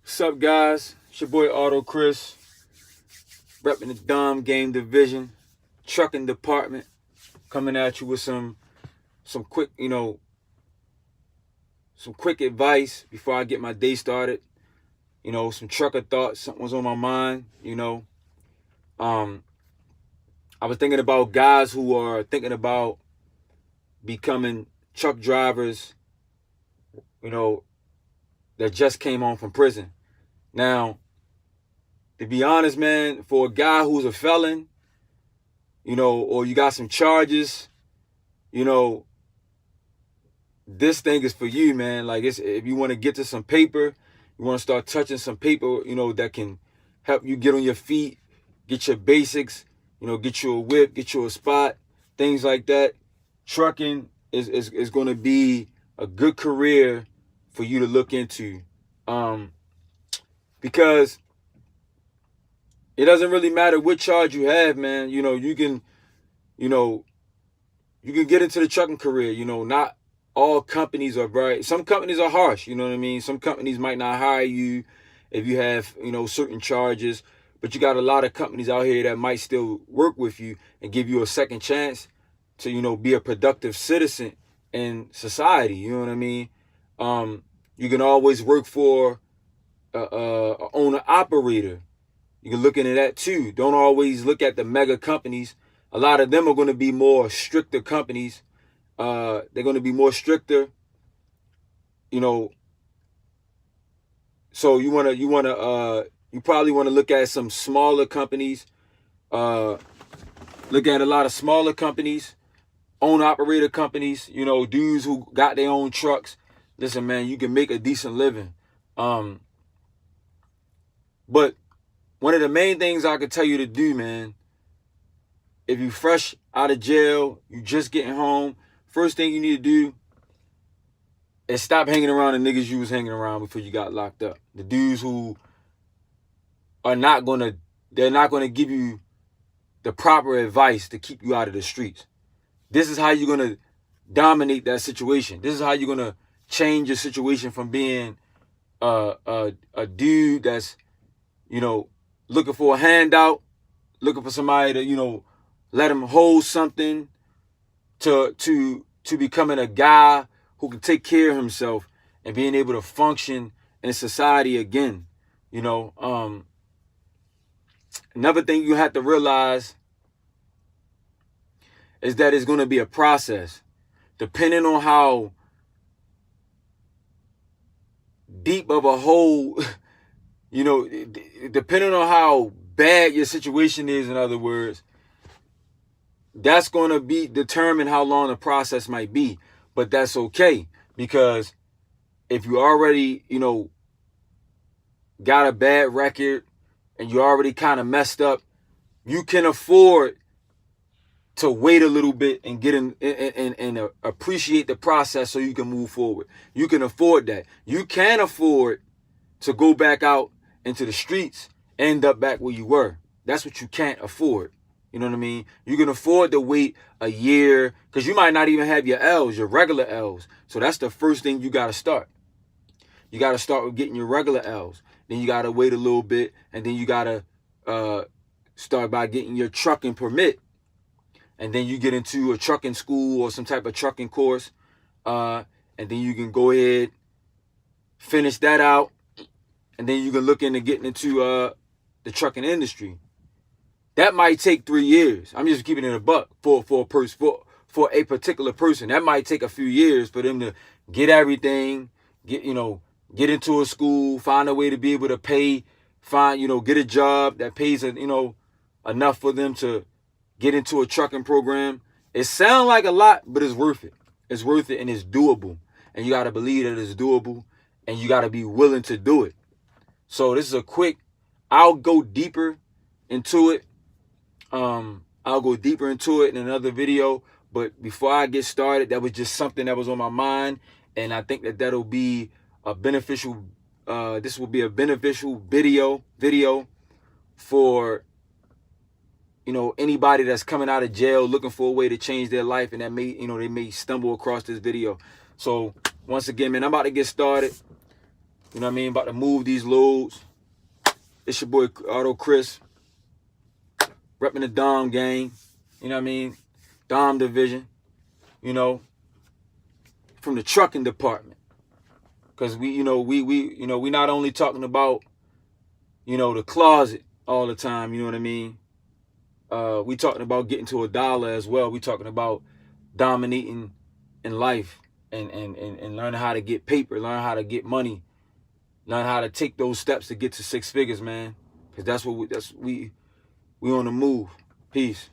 What's up, guys? It's your boy Auto Chris, repping the Dom Game Division, trucking department, coming at you with some quick, some quick advice before I get my day started. Some trucker thoughts, something was on my mind. I was thinking about guys who are thinking about becoming truck drivers, that just came home from prison. Now, to be honest, man, for a guy who's a felon, or you got some charges, this thing is for you, man. Like, if you want to get to some paper, you want to start touching some paper, that can help you get on your feet, get your basics, get you a whip, get you a spot, things like that. Trucking is going to be a good career for you to look into, because it doesn't really matter what charge you have, man. You can get into the trucking career. Not all companies are right. Some companies are harsh, you know what I mean? Some companies might not hire you if you have, certain charges, but you got a lot of companies out here that might still work with you and give you a second chance to, be a productive citizen in society, you know what I mean? You can always work for a owner operator. You can look into that too. Don't always look at the mega companies. A lot of them are going to be more stricter companies. They're going to be more stricter. So you probably want to look at some smaller companies. Look at a lot of smaller companies, owner operator companies. Dudes who got their own trucks. Listen, man, you can make a decent living. But one of the main things I could tell you to do, man, if you fresh out of jail, you just getting home, first thing you need to do is stop hanging around the niggas you was hanging around before you got locked up. The dudes who they're not gonna give you the proper advice to keep you out of the streets. This is how you're gonna dominate that situation. This is how you're gonna change your situation from being a dude that's, looking for a handout, looking for somebody to, let him hold something, to becoming a guy who can take care of himself and being able to function in society again. Another thing you have to realize is that it's going to be a process. Depending on how deep of a hole, depending on how bad your situation is, in other words, that's going to be determine how long the process might be. But that's okay, because if you already, got a bad record and you already kind of messed up, you can afford to wait a little bit and get in and appreciate the process so you can move forward. You can afford that. You can afford to go back out into the streets, end up back where you were. That's what you can't afford. You know what I mean? You can afford to wait a year, because you might not even have your L's, your regular L's. So that's the first thing you got to start. You got to start with getting your regular L's. Then you got to wait a little bit, and then you got to start by getting your trucking permit. And then you get into a trucking school or some type of trucking course. And then you can go ahead, finish that out. And then you can look into getting into the trucking industry. That might take 3 years. I'm just keeping it a buck for a particular person. That might take a few years for them to get everything, get into a school, find a way to be able to pay, get a job that pays enough for them to get into a trucking program. It sounds like a lot, but it's worth it. It's worth it, and it's doable. And you got to believe that it's doable, and you got to be willing to do it. So this is a quick, I'll go deeper into it. I'll go deeper into it in another video. But before I get started, that was just something that was on my mind. And I think that that'll be a beneficial, this will be a beneficial video for, anybody that's coming out of jail looking for a way to change their life, and that may, they may stumble across this video. So once again, man, I'm about to get started. You know what I mean? About to move these loads. It's your boy Auto Chris, repping the Dom gang. You know what I mean? Dom division. You know, from the trucking department. Because we not only talking about, the closet all the time, you know what I mean? We talking about getting to $1 as well. We talking about dominating in life and learning how to get paper, learn how to get money, learn how to take those steps to get to 6 figures, man. Because we on the move. Peace.